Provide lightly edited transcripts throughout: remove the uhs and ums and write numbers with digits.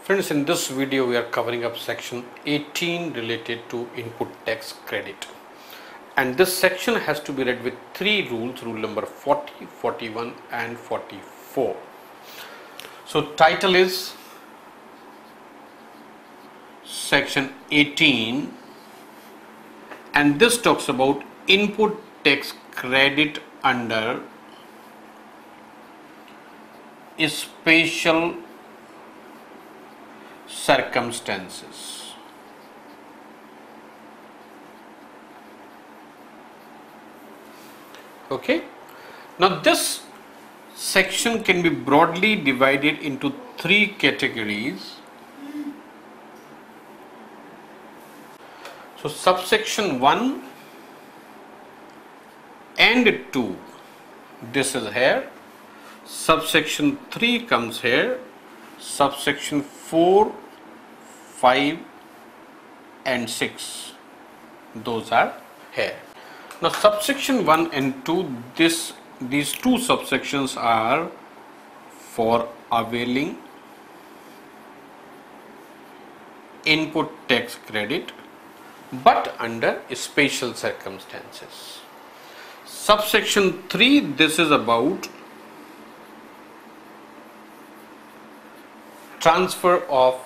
Friends, in this video we are covering up section 18 related to input tax credit, and this section has to be read with three rules: rule number 40, 41 and 44. So title is section 18, and this talks about input tax credit under special circumstances. Okay, now this section can be broadly divided into three categories. So subsection 1 and 2, this is here. Subsection 3 comes here. Subsection 4, 5 and 6, those are here. Now subsection 1 and 2, these two subsections are for availing input tax credit but under special circumstances. Subsection 3, this is about transfer of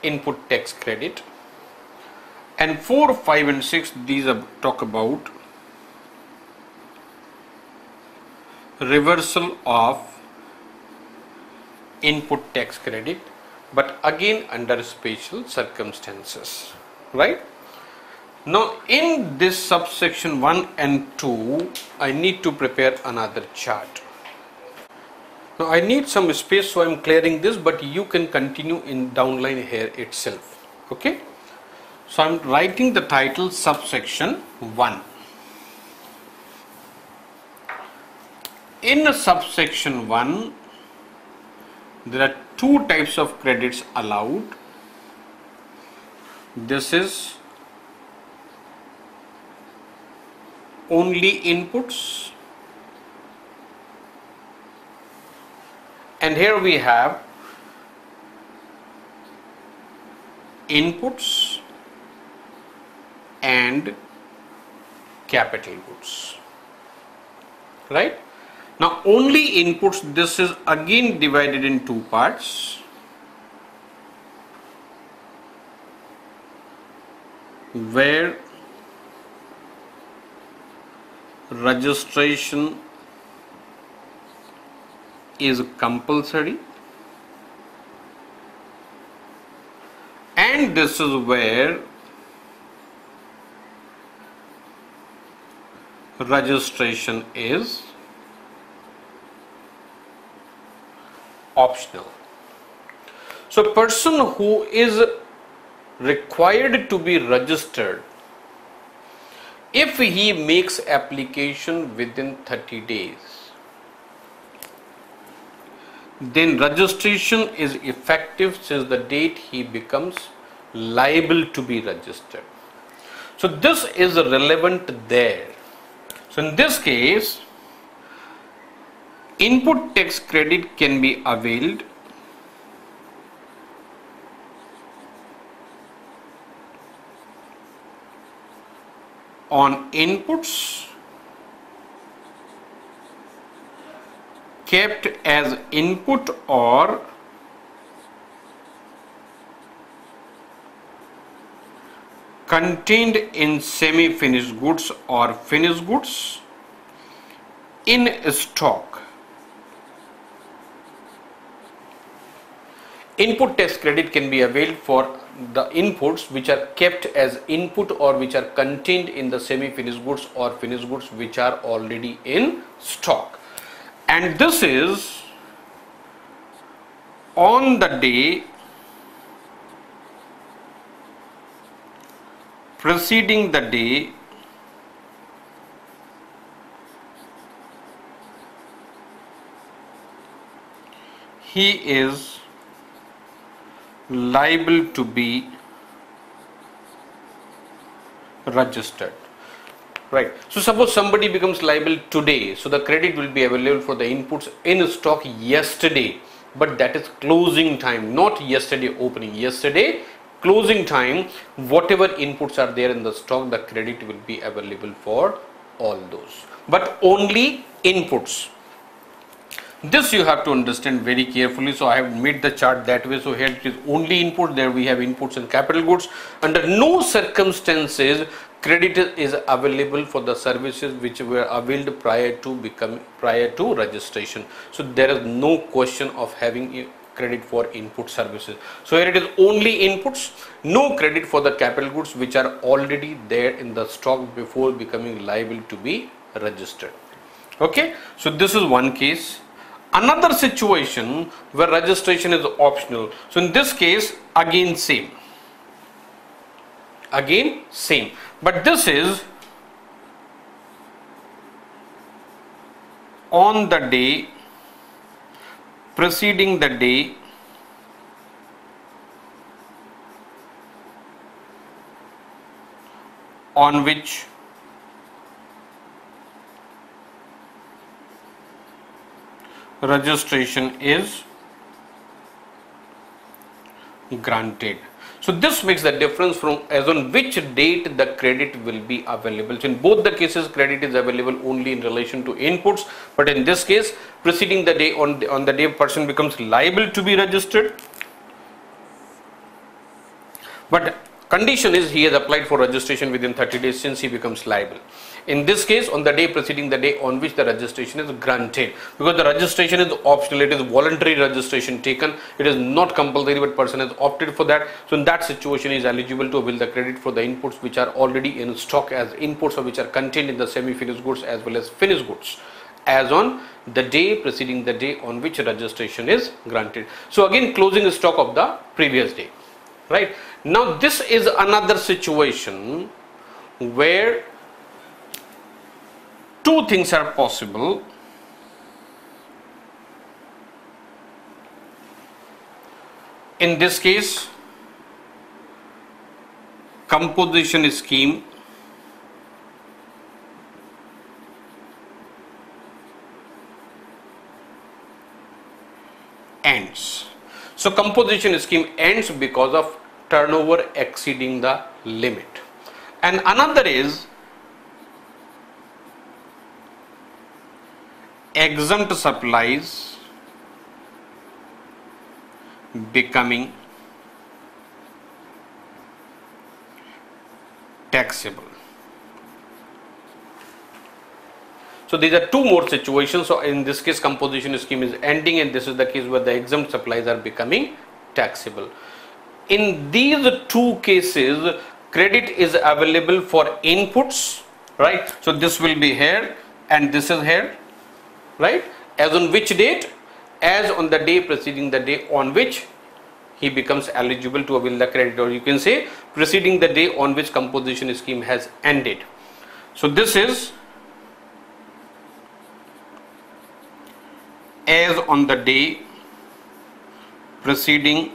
input tax credit, and 4, 5 and 6, these talk about reversal of input tax credit but again under special circumstances, right? Now in this subsection 1 and 2 I need to prepare another chart. Now I need some space, so I am clearing this, but you can continue in downline here itself. Okay, so I am writing the title subsection 1. In subsection 1 there are two types of credits allowed. This is only inputs, and here we have inputs and capital goods, right? Now only inputs, this is again divided in two parts. Where registration is compulsory, and this is where registration is optional. So a person who is required to be registered, if he makes application within 30 days, then registration is effective since the date he becomes liable to be registered. So this is relevant there. So in this case, input tax credit can be availed on inputs kept as input or contained in semi-finished goods or finished goods in stock. Input tax credit can be availed for the inputs which are kept as input or which are contained in the semi-finished goods or finished goods which are already in stock. And this is on the day preceding the day he is liable to be registered. Right. So suppose somebody becomes liable today, so the credit will be available for the inputs in stock yesterday. but that is closing time, not yesterday opening. Yesterday closing time, whatever inputs are there in the stock, the credit will be available for all those, but only inputs. This you have to understand very carefully. So I have made the chart that way. So here it is only input. There we have inputs and capital goods. Under no circumstances credit is available for the services which were availed prior to registration. So there is no question of having credit for input services. So here it is only inputs, no credit for the capital goods which are already there in the stock before becoming liable to be registered. Okay, so this is one case. Another situation where registration is optional. So in this case, again same, but this is on the day preceding the day on which registration is granted. So this makes the difference from as on which date the credit will be available. So in both the cases credit is available only in relation to inputs, but in this case preceding the day, on the day person becomes liable to be registered, but condition is he has applied for registration within 30 days since he becomes liable. In this case, on the day preceding the day on which the registration is granted, because the registration is optional, it is voluntary registration taken, it is not compulsory, but person has opted for that. So in that situation he is eligible to avail the credit for the inputs which are already in stock as inputs or which are contained in the semi-finished goods as well as finished goods, as on the day preceding the day on which registration is granted. So again closing stock of the previous day, right? Now this is another situation where two things are possible. In this case, composition scheme ends. So composition scheme ends because of turnover exceeding the limit. And another is exempt supplies becoming taxable. So these are two more situations. So in this case composition scheme is ending, and this is the case where the exempt supplies are becoming taxable. In these two cases credit is available for inputs, right? So this will be here and this is here, right? As on which date? As on the day preceding the day on which he becomes eligible to avail the credit, or you can say preceding the day on which composition scheme has ended. So this is as on the day preceding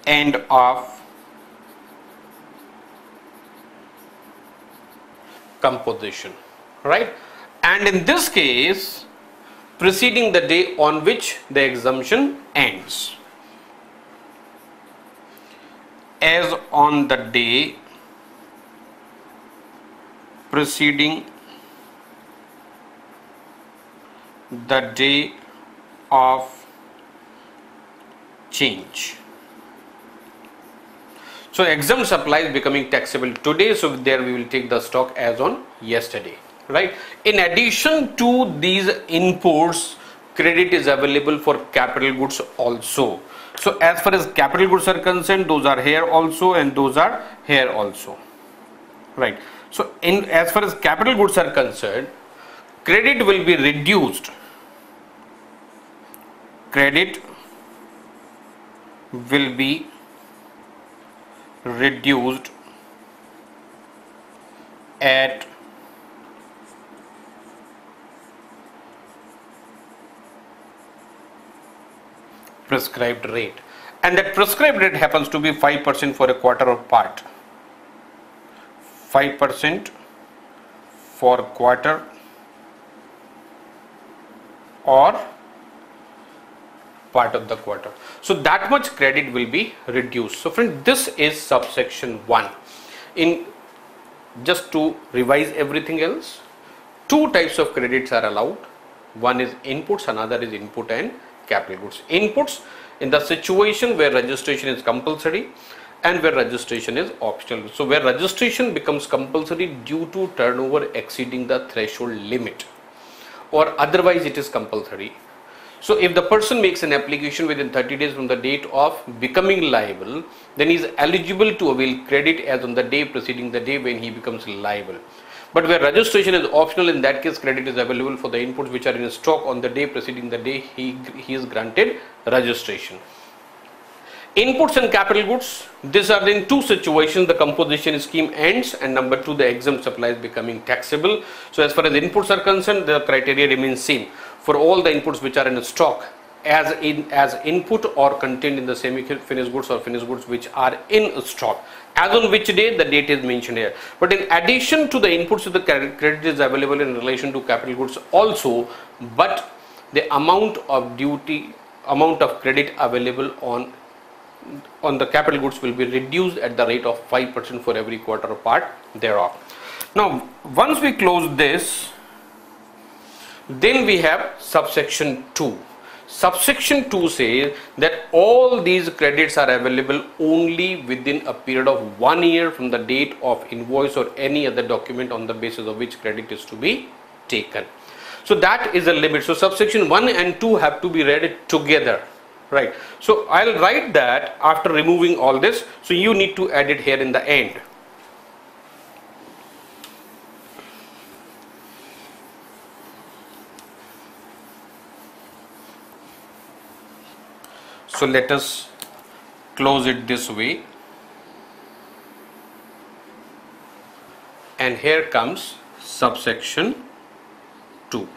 end of composition, right? And in this case preceding the day on which the exemption ends, as on the day preceding the day of change. So exempt supplies becoming taxable today, so there we will take the stock as on yesterday, right? In addition to these inputs, credit is available for capital goods also. So as far as capital goods are concerned, those are here also and those are here also, right? So as far as capital goods are concerned, credit will be reduced. Credit will be reduced at prescribed rate, and that prescribed rate happens to be 5% for a quarter or part, 5% for quarter or part of the quarter. So that much credit will be reduced. So friend, this is subsection 1. In just to revise everything else, two types of credits are allowed. One is inputs, another is input and capital goods. Inputs in the situation where registration is compulsory and where registration is optional. So where registration becomes compulsory due to turnover exceeding the threshold limit, or otherwise it is compulsory. So if the person makes an application within 30 days from the date of becoming liable, then he is eligible to avail credit as on the day preceding the day when he becomes liable. But where registration is optional, in that case credit is available for the inputs which are in stock on the day preceding the day he is granted registration. Inputs and capital goods, these are in two situations: the composition scheme ends, and number 2, the exempt supply is becoming taxable. So as far as inputs are concerned, the criteria remains same for all the inputs which are in stock as input or contained in the semi-finished goods or finished goods which are in stock, as on which day the date is mentioned here. But in addition to the inputs, the credit is available in relation to capital goods also, but the amount of credit available on the capital goods will be reduced at the rate of 5% for every quarter part thereof. Now once we close this, then we have subsection 2. Subsection 2 says that all these credits are available only within a period of 1 year from the date of invoice or any other document on the basis of which credit is to be taken. So that is a limit. So subsection 1 and 2 have to be read together, right? So I'll write that after removing all this, so you need to add it here in the end. So let us close it this way, and here comes subsection 2.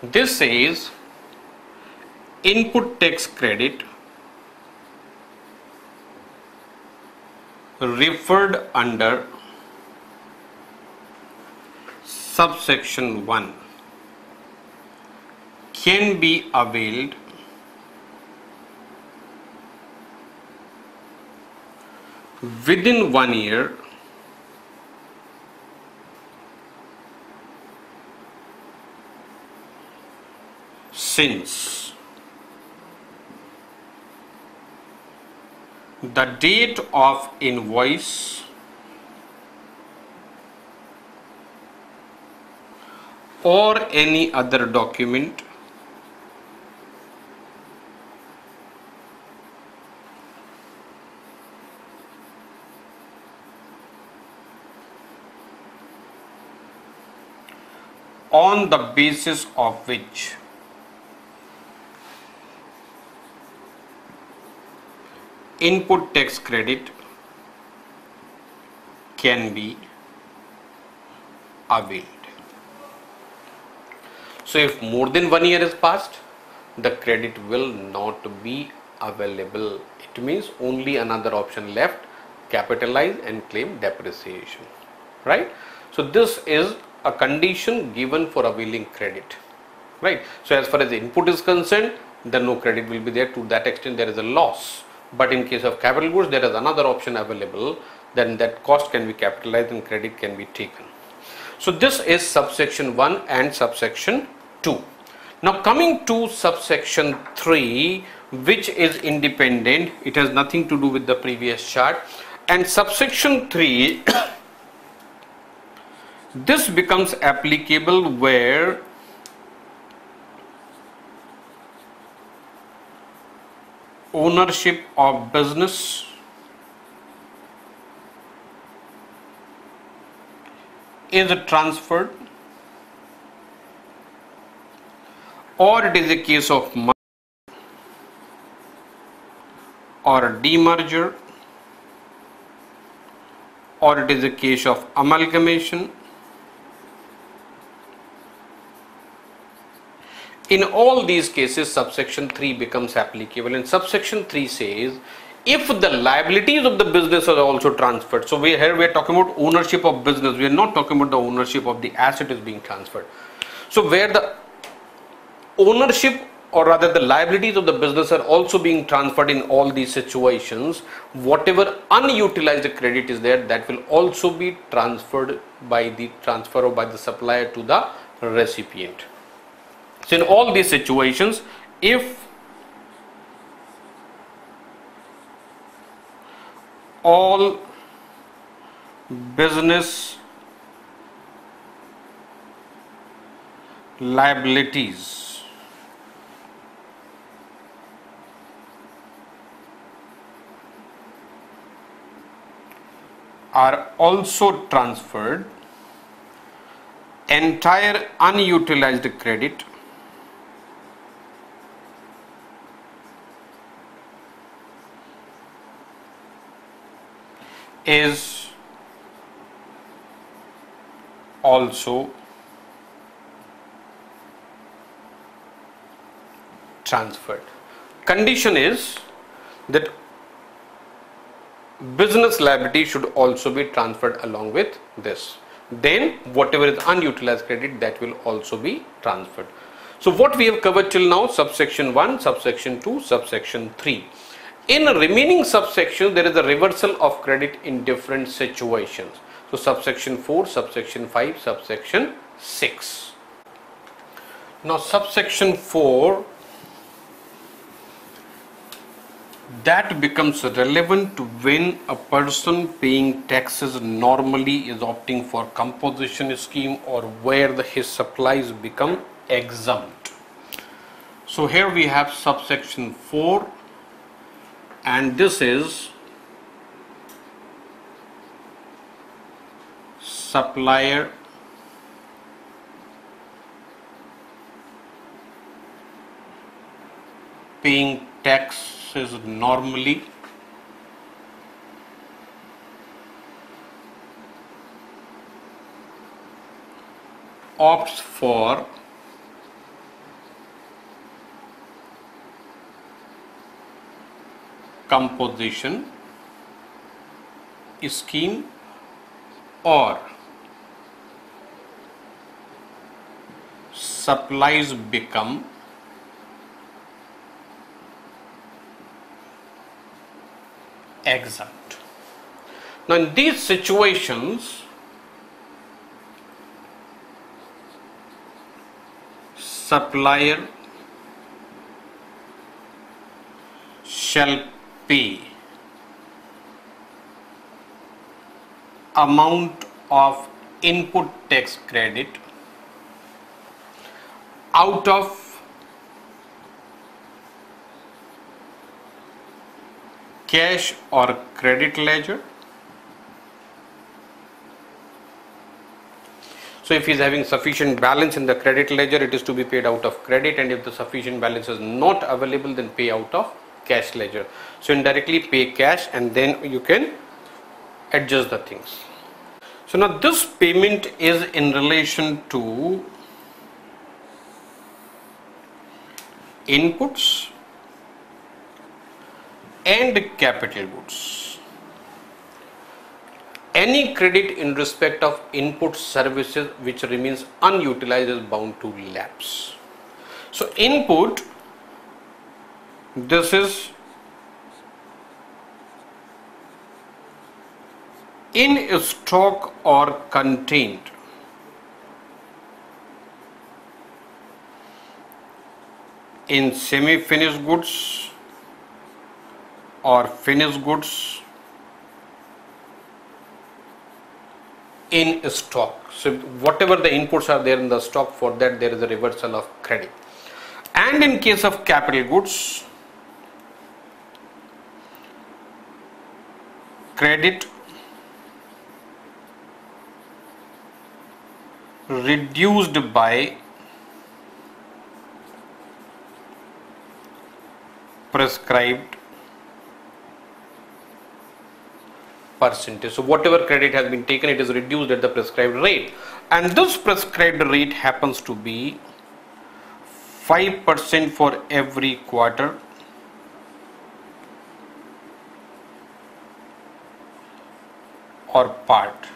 This says input tax credit referred under subsection 1 can be availed within 1 year since the date of invoice or any other document on the basis of which input tax credit can be availed. So if more than 1 year is passed, the credit will not be available. It means only another option left: capitalize and claim depreciation, right? So this is a condition given for availing credit, right? So as far as the input is concerned, then no credit will be there. To that extent there is a loss. But in case of capital goods, there is another option available, then that cost can be capitalized and credit can be taken. So this is subsection 1 and subsection 2. Now coming to subsection 3, which is independent, it has nothing to do with the previous chart. And subsection 3 this becomes applicable where ownership of business is transferred, or it is a case of merger or demerger, or it is a case of amalgamation. In all these cases, subsection 3 becomes applicable, and subsection 3 says if the liabilities of the business are also transferred. So here we are talking about ownership of business. We are not talking about the ownership of the asset is being transferred. So where the ownership, or rather the liabilities of the business, are also being transferred in all these situations. Whatever unutilized credit is there, that will also be transferred by the transfer or by the supplier to the recipient. So in all these situations, if all business liabilities are also transferred, entire unutilized credit is also transferred. Condition is that business liability should also be transferred along with this. Then whatever is unutilized credit, that will also be transferred. So what we have covered till now: subsection 1, subsection 2, subsection 3. In remaining subsection, there is a reversal of credit in different situations. So subsection 4, subsection 5, subsection 6. Now subsection 4, that becomes relevant when a person paying taxes normally is opting for composition scheme, or where his supplies become exempt. So here we have subsection 4, and this is supplier paying taxes normally opts for composition scheme, or supplies become exempt. Now in these situations, supplier shall pay amount of input tax credit out of cash or credit ledger. So if he is having sufficient balance in the credit ledger, it is to be paid out of credit, and if the sufficient balance is not available, then pay out of cash ledger. So indirectly pay cash, and then you can adjust the things. So now this payment is in relation to inputs and capital goods. Any credit in respect of input services which remains unutilized is bound to lapse. So input, this is in stock or contained in semi-finished goods or finished goods in stock. So whatever the inputs are there in the stock, for that there is a reversal of credit. And in case of capital goods, credit reduced by prescribed percentage. So whatever credit has been taken, it is reduced at the prescribed rate, and this prescribed rate happens to be 5% for every quarter or part.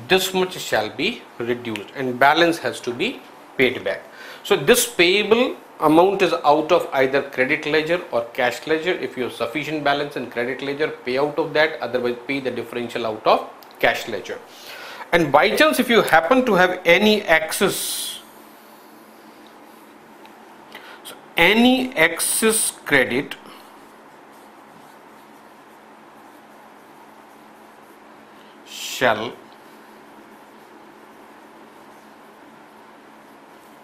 This much shall be reduced, and balance has to be paid back. So this payable amount is out of either credit ledger or cash ledger. If you have sufficient balance in credit ledger, pay out of that, otherwise pay the differential out of cash ledger. And by chance if you happen to have any excess, so any excess credit shall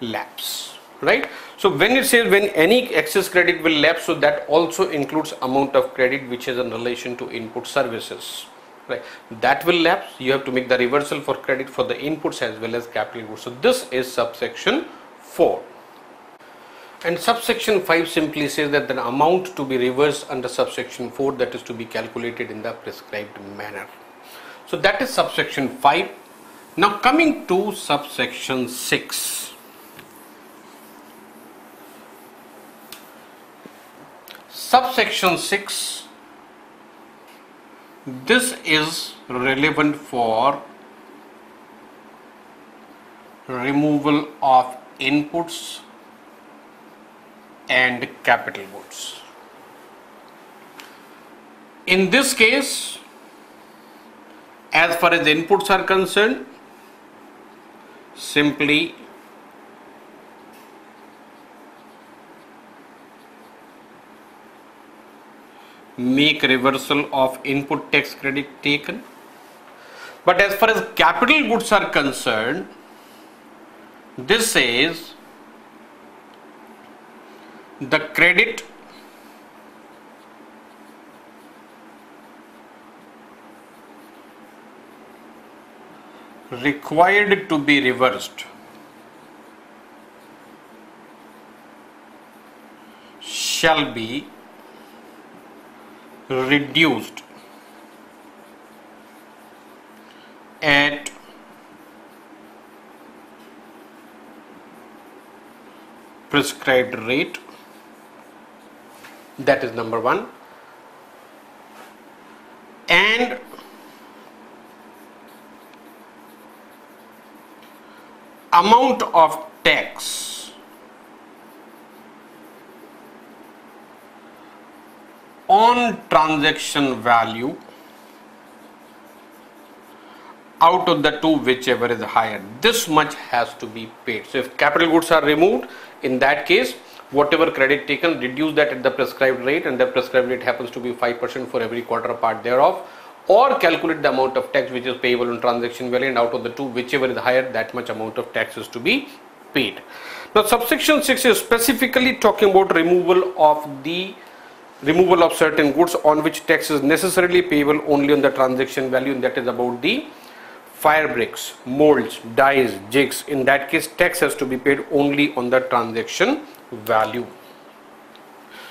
lapse, right? So when it says when any excess credit will lapse, so that also includes amount of credit which is in relation to input services, right? That will lapse. You have to make the reversal for credit for the inputs as well as capital goods. So this is subsection 4. And subsection 5 simply says that the amount to be reversed under subsection 4, that is to be calculated in the prescribed manner. So that is subsection 5. Now coming to subsection 6. Subsection 6, this is relevant for removal of inputs and capital goods. In this case, as far as inputs are concerned, simply make reversal of input tax credit taken. But as far as capital goods are concerned, this says the credit required to be reversed shall be reduced at prescribed rate. That is number 1. And amount of tax on transaction value out of the two, whichever is higher, this much has to be paid. So if capital goods are removed, in that case whatever credit taken, reduce that at the prescribed rate, and the prescribed rate happens to be 5% for every quarter a part thereof, or calculate the amount of tax which is payable on transaction value, and out of the two, whichever is higher, that much amount of tax is to be paid. Now subsection 6 is specifically talking about removal of certain goods on which tax is necessarily payable only on the transaction value, and that is about the fire bricks, molds, dies, jigs. In that case, tax has to be paid only on the transaction value.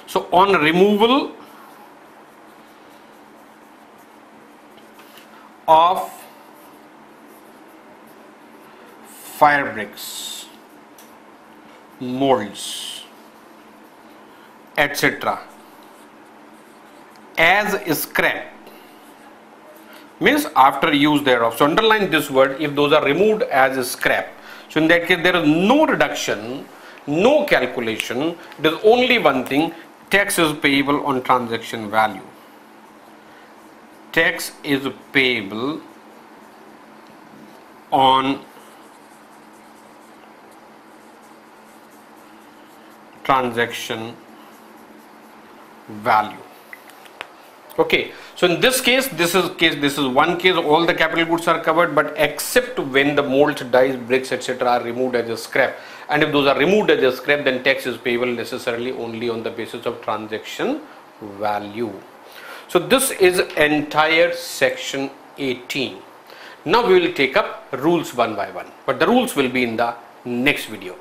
So on removal of fire bricks, molds, etc. as scrap, means after use thereof. So underline this word, if those are removed as scrap. So in that case there is no reduction, no calculation, there is only one thing, tax is payable on transaction value. Tax is payable on transaction value. Okay, so in this case, this is one case, all the capital goods are covered, but except when the molds, dies, bricks, etc. are removed as a scrap. And if those are removed as a scrap, then tax is payable necessarily only on the basis of transaction value. So this is entire section 18. Now we will take up rules one by one, but the rules will be in the next video.